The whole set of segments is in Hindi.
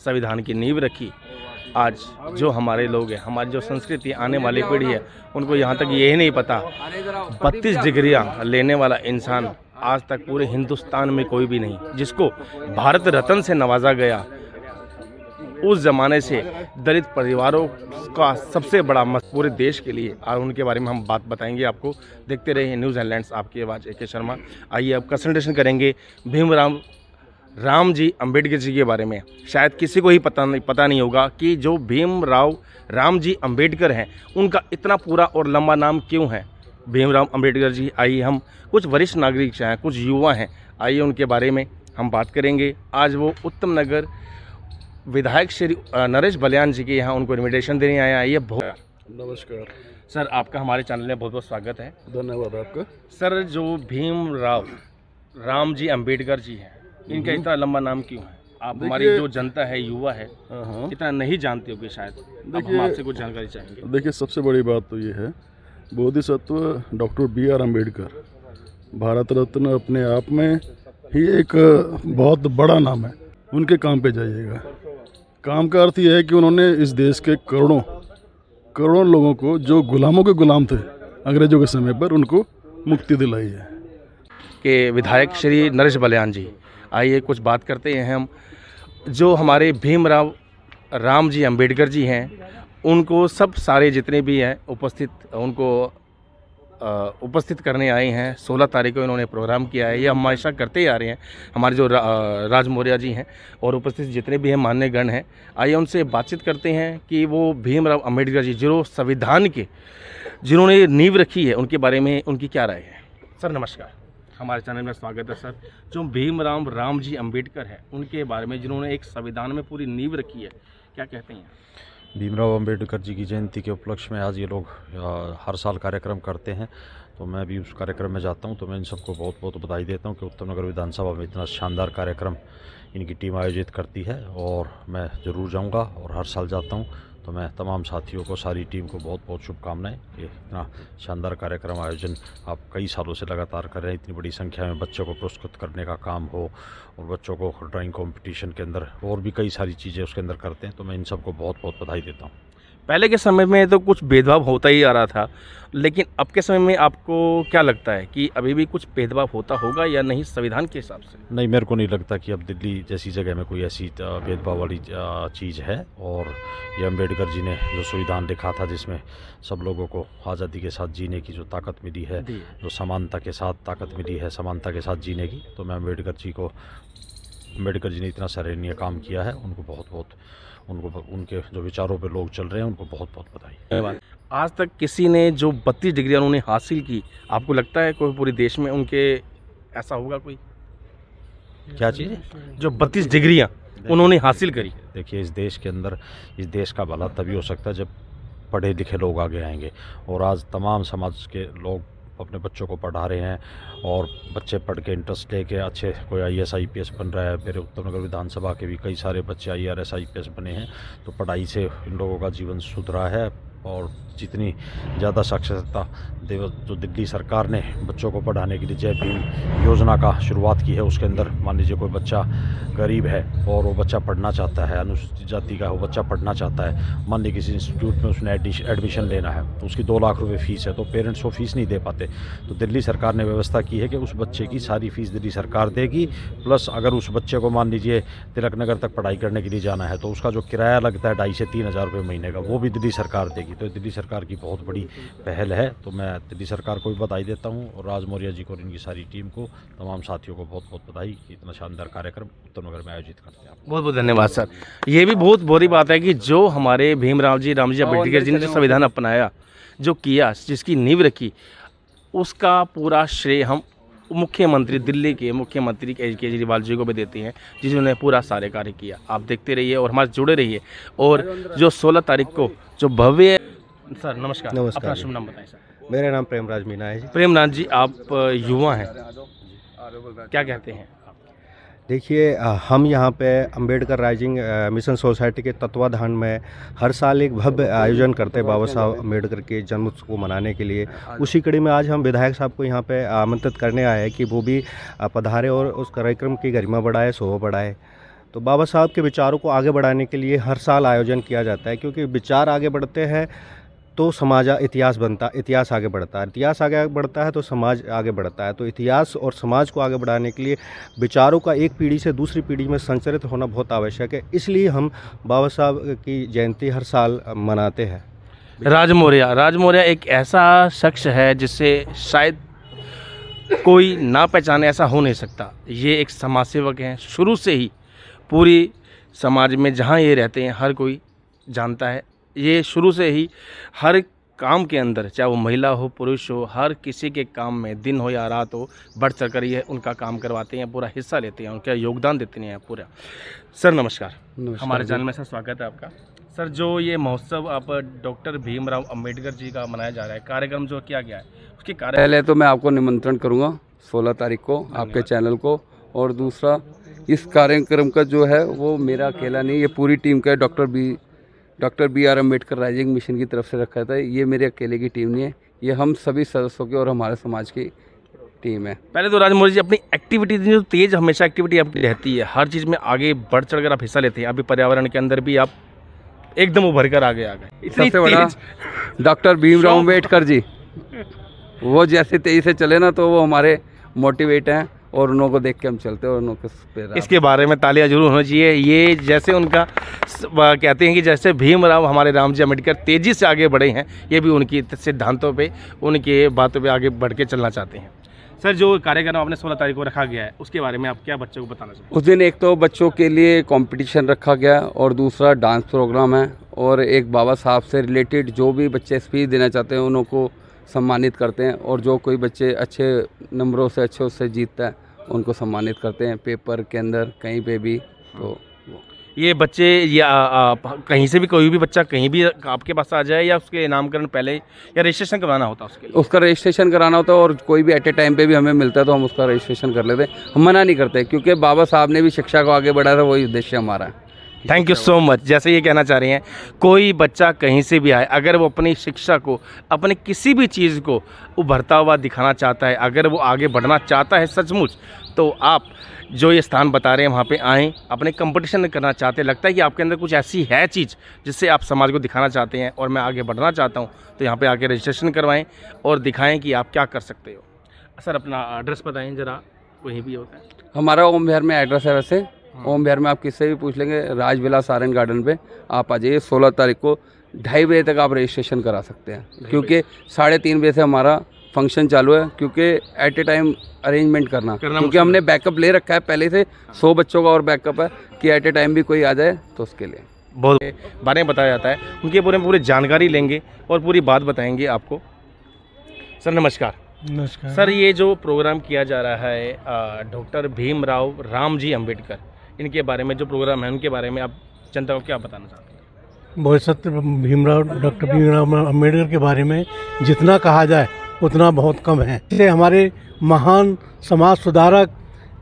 संविधान की नींव रखी। आज जो हमारे लोग हैं, हमारी जो संस्कृति, आने वाली पीढ़ी है, उनको यहाँ तक यही नहीं पता 32 डिग्रियाँ लेने वाला इंसान आज तक पूरे हिंदुस्तान में कोई भी नहीं, जिसको भारत रत्न से नवाजा गया। उस ज़माने से दलित परिवारों का सबसे बड़ा मत पूरे देश के लिए, और उनके बारे में हम बात बताएंगे आपको। देखते रहिए न्यूज़ हेडलाइंस, आपकी आवाज़ AK शर्मा। आइए अब कंसल्टेशन करेंगे भीमराव रामजी अंबेडकर जी के बारे में। शायद किसी को ही पता नहीं होगा कि जो भीमराव रामजी अंबेडकर हैं, उनका इतना पूरा और लंबा नाम क्यों है भीमराव अंबेडकर जी। आइए हम कुछ वरिष्ठ नागरिक हैं, कुछ युवा हैं, आइए उनके बारे में हम बात करेंगे। आज वो उत्तम नगर विधायक श्री नरेश बलियान जी के यहाँ उनको इन्विटेशन देने आए। आइए बहुत नमस्कार सर, आपका हमारे चैनल में बहुत बहुत स्वागत है। धन्यवाद आपका। सर, जो भीमराव रामजी अंबेडकर जी हैं, इनका इतना लंबा नाम क्यों है? आप हमारी जो जनता है, युवा है, इतना नहीं जानते हो कि शायद हम आपसे कुछ जानकारी चाहेंगे। देखिए, सबसे बड़ी बात तो ये है, बोधिसत्व डॉक्टर BR अम्बेडकर भारत रत्न अपने आप में ही एक बहुत बड़ा नाम है। उनके काम पे जाइएगा। काम का अर्थ यह है कि उन्होंने इस देश के करोड़ों लोगों को, जो गुलामों के गुलाम थे अंग्रेजों के समय पर, उनको मुक्ति दिलाई है। कि विधायक श्री नरेश बलियान जी, आइए कुछ बात करते हैं हम। जो हमारे भीमराव रामजी अंबेडकर जी हैं, उनको सब सारे जितने भी हैं उपस्थित करने आए हैं। 16 तारीख को इन्होंने प्रोग्राम किया है। ये हम हमेशा करते ही आ रहे हैं। हमारे जो राज मौर्य जी हैं और उपस्थित जितने भी हैं मान्यगण हैं, आइए उनसे बातचीत करते हैं कि वो भीमराव अंबेडकर जी जो संविधान के जिन्होंने नींव रखी है, उनके बारे में उनकी क्या राय है। सर नमस्कार, हमारे चैनल में स्वागत है। सर, जो भीमराव रामजी अंबेडकर है, उनके बारे में जिन्होंने एक संविधान में पूरी नींव रखी है, क्या कहते हैं? भीमराव अंबेडकर जी की जयंती के उपलक्ष्य में आज ये लोग हर साल कार्यक्रम करते हैं, तो मैं भी उस कार्यक्रम में जाता हूं। तो मैं इन सबको बहुत बहुत बधाई देता हूं कि उत्तम नगर विधानसभा में इतना शानदार कार्यक्रम इनकी टीम आयोजित करती है, और मैं ज़रूर जाऊंगा और हर साल जाता हूं। तो मैं तमाम साथियों को, सारी टीम को बहुत बहुत शुभकामनाएं। ये इतना शानदार कार्यक्रम आयोजन आप कई सालों से लगातार कर रहे हैं। इतनी बड़ी संख्या में बच्चों को पुरस्कृत करने का काम हो, और बच्चों को ड्राइंग कंपटीशन के अंदर और भी कई सारी चीज़ें उसके अंदर करते हैं, तो मैं इन सबको बहुत बहुत बधाई देता हूँ। पहले के समय में तो कुछ भेदभाव होता ही आ रहा था, लेकिन अब के समय में आपको क्या लगता है कि अभी भी कुछ भेदभाव होता होगा या नहीं संविधान के हिसाब से? नहीं, मेरे को नहीं लगता कि अब दिल्ली जैसी जगह में कोई ऐसी भेदभाव वाली चीज़ है। और ये अम्बेडकर जी ने जो संविधान लिखा था, जिसमें सब लोगों को आज़ादी के साथ जीने की जो ताकत मिली है, जो समानता के साथ ताकत मिली है, समानता के साथ जीने की, तो मैं अम्बेडकर जी ने इतना सराहनीय काम किया है। उनको उनके जो विचारों पे लोग चल रहे हैं, उनको बहुत बहुत बधाई। आज तक किसी ने जो 32 डिग्रियाँ उन्होंने हासिल की, आपको लगता है कोई पूरे देश में उनके ऐसा होगा कोई? क्या चीज़? जो 32 डिग्रियाँ उन्होंने हासिल करी। देखिए, इस देश के अंदर, इस देश का भला तभी हो सकता है जब पढ़े लिखे लोग आगे आएंगे। और आज तमाम समाज के लोग अपने बच्चों को पढ़ा रहे हैं, और बच्चे पढ़ के इंटरेस्ट लेके अच्छे कोई IAS IPS बन रहा है। मेरे उत्तम नगर विधानसभा के भी कई सारे बच्चे IRS IPS बने हैं। तो पढ़ाई से इन लोगों का जीवन सुधरा है, और जितनी ज़्यादा साक्षरता जो दिल्ली सरकार ने बच्चों को पढ़ाने के लिए जय भीम योजना का शुरुआत की है, उसके अंदर मान लीजिए कोई बच्चा गरीब है और वो बच्चा पढ़ना चाहता है, अनुसूचित जाति का वो बच्चा पढ़ना चाहता है, मान लीजिए किसी इंस्टीट्यूट में उसने एडमिशन लेना है, तो उसकी 2 लाख रुपए फीस है, तो पेरेंट्स वो फीस नहीं दे पाते। तो दिल्ली सरकार ने व्यवस्था की है कि उस बच्चे की सारी फीस दिल्ली सरकार देगी। प्लस अगर उस बच्चे को मान लीजिए तिलक नगर तक पढ़ाई करने के लिए जाना है, तो उसका जो किराया लगता है 2,500 से 3,000 रुपये महीने का, वो भी दिल्ली सरकार देगी। तो दिल्ली सरकार की बहुत बड़ी पहल है। तो मैं दिल्ली सरकार को भी बधाई देता हूँ, और राज मौर्य जी को और इनकी सारी टीम को, तमाम साथियों को बहुत बहुत बधाई कि इतना शानदार कार्यक्रम उत्तम नगर में आयोजित करते हैं। बहुत बहुत धन्यवाद सर। ये भी बहुत बुरी बात है कि जो हमारे भीमराव जी रामजी अंबेडकर जी ने जो संविधान अपनाया, जो किया, जिसकी नींव रखी, उसका पूरा श्रेय हम मुख्यमंत्री, दिल्ली के मुख्यमंत्री केजरीवाल जी को भी देते हैं, जिन्होंने पूरा सारे कार्य किया। आप देखते रहिए और हमारे जुड़े रहिए। और जो 16 तारीख को जो भव्य सर नमस्कार, अपना शुभ नाम बताएं सर। मेरा नाम प्रेमराज मीना है जी। प्रेमराज जी, आप युवा हैं, क्या कहते हैं? देखिए, हम यहाँ पे अंबेडकर राइजिंग मिशन सोसाइटी के तत्वाधान में हर साल एक भव्य आयोजन करते हैं बाबा साहब अंबेडकर के जन्म उत्सव को मनाने के लिए। उसी कड़ी में आज हम विधायक साहब को यहाँ पे आमंत्रित करने आए हैं कि वो भी पधारे और उस कार्यक्रम की गरिमा बढ़ाए, शोभा बढ़ाए। तो बाबा साहब के विचारों को आगे बढ़ाने के लिए हर साल आयोजन किया जाता है, क्योंकि विचार आगे बढ़ते हैं तो इतिहास आगे बढ़ता है, इतिहास आगे बढ़ता है तो समाज आगे बढ़ता है। तो इतिहास और समाज को आगे बढ़ाने के लिए विचारों का एक पीढ़ी से दूसरी पीढ़ी में संचरित होना बहुत आवश्यक है। इसलिए हम बाबा साहब की जयंती हर साल मनाते हैं। राज मौर्य एक ऐसा शख्स है जिससे शायद कोई ना पहचाने, ऐसा हो नहीं सकता। ये एक समाज सेवक हैं, शुरू से ही पूरी समाज में जहाँ ये रहते हैं हर कोई जानता है। ये शुरू से ही हर काम के अंदर, चाहे वो महिला हो पुरुष हो, हर किसी के काम में दिन हो या रात हो, बढ़ चढ़ कर ये उनका काम करवाते हैं, पूरा हिस्सा लेते हैं, उनका योगदान देते हैं पूरा। सर नमस्कार, हमारे चैनल में सर स्वागत है आपका। सर जो ये महोत्सव आप डॉक्टर भीमराव अंबेडकर जी का मनाया जा रहा है, कार्यक्रम जो किया गया है उसके पहले तो मैं आपको निमंत्रण करूंगा 16 तारीख को आपके चैनल को, और दूसरा इस कार्यक्रम का जो है वो मेरा अकेला नहीं, ये पूरी टीम का है। Doctor BR Ambedkar rising mission की तरफ से रखा था। ये मेरे अकेले की टीम नहीं है, ये हम सभी सदस्यों की और हमारे समाज की टीम है। पहले तो राज मौर्य जी, अपनी एक्टिविटी जो तेज हमेशा एक्टिविटी आपकी रहती है, हर चीज़ में आगे बढ़ चढ़ कर आप हिस्सा लेते हैं। अभी पर्यावरण के अंदर भी आप एकदम उभर कर आगे आ गए। सबसे बड़ा डॉक्टर भीमराव अम्बेडकर जी, वो जैसे तेजी से चले ना तो वो हमारे मोटिवेट हैं, और उन्हों को देख के हम चलते हैं, और उन्हों के इसके बारे में तालियां जरूर होनी चाहिए। ये जैसे उनका कहते हैं कि जैसे भीमराव हमारे राम जी अम्बेडकर तेज़ी से आगे बढ़े हैं, ये भी उनकी सिद्धांतों पे, उनके बातों पे आगे बढ़ के चलना चाहते हैं। सर जो कार्यक्रम आपने 16 तारीख को रखा गया है, उसके बारे में आप क्या बच्चों को बताना चाहते हैं? उस दिन एक तो बच्चों के लिए कंपटीशन रखा गया, और दूसरा डांस प्रोग्राम है, और एक बाबा साहब से रिलेटेड जो भी बच्चे स्पीच देना चाहते हैं उन्हों को सम्मानित करते हैं, और जो कोई बच्चे अच्छे नंबरों से अच्छे उससे जीतता है उनको सम्मानित करते हैं, पेपर के अंदर कहीं पे भी। तो ये बच्चे या कहीं से भी कोई भी बच्चा कहीं भी आपके पास आ जाए, या उसके नामकरण पहले या रजिस्ट्रेशन करवाना होता है उसके लिए? उसका रजिस्ट्रेशन कराना होता है, और कोई भी एट ए टाइम पे भी हमें मिलता है तो हम उसका रजिस्ट्रेशन कर लेते हैं। हम मना नहीं करते, क्योंकि बाबा साहब ने भी शिक्षा को आगे बढ़ाया था, वही उद्देश्य हमारा है। Thank you so much. जैसे ये कहना चाह रहे हैं, कोई बच्चा कहीं से भी आए, अगर वो अपनी शिक्षा को, अपनी किसी भी चीज़ को उभरता हुआ दिखाना चाहता है, अगर वो आगे बढ़ना चाहता है सचमुच, तो आप जो ये स्थान बता रहे हैं वहाँ पे आएँ, अपने कंपटीशन करना चाहते हैं, लगता है कि आपके अंदर कुछ ऐसी है चीज़ जिससे आप समाज को दिखाना चाहते हैं और मैं आगे बढ़ना चाहता हूँ, तो यहाँ पे आके रजिस्ट्रेशन करवाएं और दिखाएं कि आप क्या कर सकते हो। सर अपना एड्रेस बताएं ज़रा, वहीं भी होता है हमारा ओम विहार में एड्रेस है। वैसे ओम विहार में आप किससे भी पूछ लेंगे, राजविलास आर्यन गार्डन पे आप आ जाइए। 16 तारीख को 2:30 बजे तक आप रजिस्ट्रेशन करा सकते हैं, क्योंकि 3:30 बजे से हमारा फंक्शन चालू है, क्योंकि एट ए टाइम अरेंजमेंट करना क्योंकि हमने बैकअप ले रखा है पहले से, 100 बच्चों का और बैकअप है कि एट ए टाइम भी कोई आ जाए तो उसके लिए बहुत बारे में बताया जाता है। उनके पूरी जानकारी लेंगे और पूरी बात बताएंगे आपको। सर नमस्कार। नमस्कार सर, ये जो प्रोग्राम किया जा रहा है डॉक्टर भीमराव राम जी अम्बेडकर, इनके बारे में जो प्रोग्राम है उनके बारे में आप जनता को क्या बताना चाहते हैं? बहुत सत्य, डॉक्टर भीमराव अम्बेडकर के बारे में जितना कहा जाए उतना बहुत कम है। जैसे हमारे महान समाज सुधारक,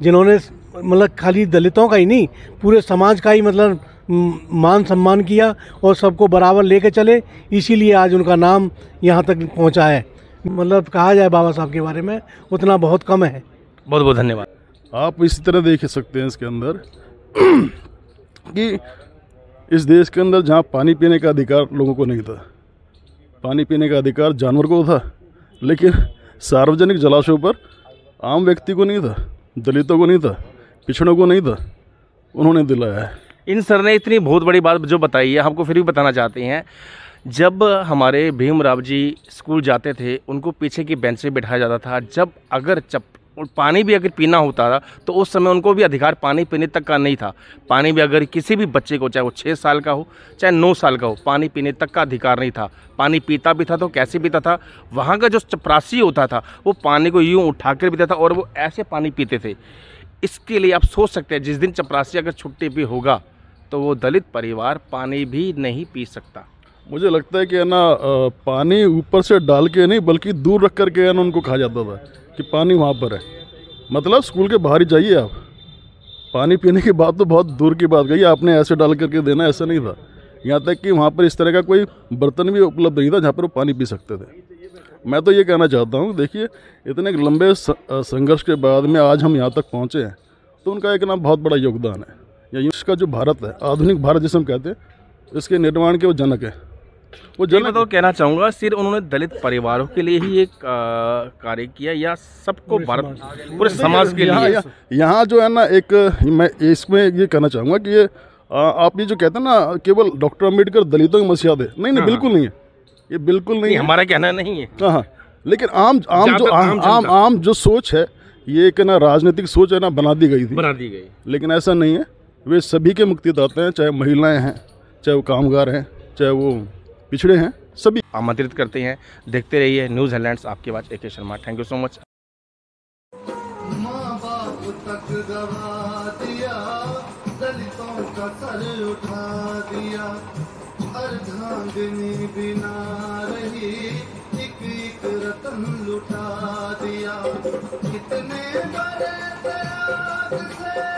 जिन्होंने मतलब खाली दलितों का ही नहीं, पूरे समाज का ही मतलब मान सम्मान किया और सबको बराबर लेके चले, इसीलिए आज उनका नाम यहाँ तक पहुँचा है। मतलब कहा जाए बाबा साहब के बारे में उतना बहुत कम है। बहुत बहुत धन्यवाद। आप इसी तरह देख सकते हैं इसके अंदर कि इस देश के अंदर जहाँ पानी पीने का अधिकार लोगों को नहीं था, पानी पीने का अधिकार जानवर को था, लेकिन सार्वजनिक जलाशयों पर आम व्यक्ति को नहीं था, दलितों को नहीं था, पिछड़ों को नहीं था, उन्होंने दिलाया है। इन सर ने इतनी बहुत बड़ी बात जो बताई है, हमको फिर भी बताना चाहते हैं। जब हमारे भीमराव जी स्कूल जाते थे, उनको पीछे की बेंच पे बिठाया जाता था। जब अगर पानी भी अगर पीना होता था तो उस समय उनको भी अधिकार पानी पीने तक का नहीं था। पानी भी अगर किसी भी बच्चे को, चाहे वो 6 साल का हो चाहे 9 साल का हो, पानी पीने तक का अधिकार नहीं था। पानी पीता भी था तो कैसे पीता था, वहाँ का जो चपरासी होता था वो पानी को यूँ उठा कर पीता था और वो ऐसे पानी पीते थे। इसके लिए आप सोच सकते हैं, जिस दिन चपरासी अगर छुट्टी भी होगा तो वो दलित परिवार पानी भी नहीं पी सकता। मुझे लगता है कि है ना, पानी ऊपर से डाल के नहीं बल्कि दूर रख करके है ना उनको कहा जाता था कि पानी वहाँ पर है। मतलब स्कूल के बाहर ही जाइए आप, पानी पीने की बात तो बहुत दूर की बात गई, आपने ऐसे डाल करके देना, ऐसा नहीं था। यहाँ तक कि वहाँ पर इस तरह का कोई बर्तन भी उपलब्ध नहीं था जहाँ पर वो पानी पी सकते थे। मैं तो ये कहना चाहता हूँ, देखिए इतने लंबे संघर्ष के बाद में आज हम यहाँ तक पहुँचे हैं, तो उनका एक ना बहुत बड़ा योगदान है। या इसका जो भारत है, आधुनिक भारत जिसे हम कहते हैं, इसके निर्माण के वो जनक है। वो जी, मैं तो कहना चाहूँगा सिर्फ उन्होंने दलित परिवारों के लिए ही एक कार्य किया या सबको भारत पूरे समाज के लिए? यहाँ जो है ना, एक मैं इसमें ये कहना चाहूँगा कि ये आप ये जो कहते हैं ना केवल डॉक्टर अम्बेडकर दलितों के मसीहा थे, नहीं नहीं, बिल्कुल नहीं है, ये बिल्कुल नहीं है, हमारा कहना नहीं है। हाँ, लेकिन आम जो सोच है, ये एक ना राजनीतिक सोच है ना, बना दी गई थी, लेकिन ऐसा नहीं है। वे सभी के मुक्तिदाता हैं, चाहे महिलाएं हैं, चाहे वो कामगार हैं, चाहे वो पिछड़े हैं, सभी आमंत्रित करते हैं। देखते रहिए न्यूज़ हेडलाइंस, आपकी आवाज़ AK Sharma. Thank you so much. माँ बाप तक गवा दिया, दलितों का सर उठा दिया, अर्धांगिनी बिना रही, एक एक रतन लुटा दिया, कितने बड़े त्याग से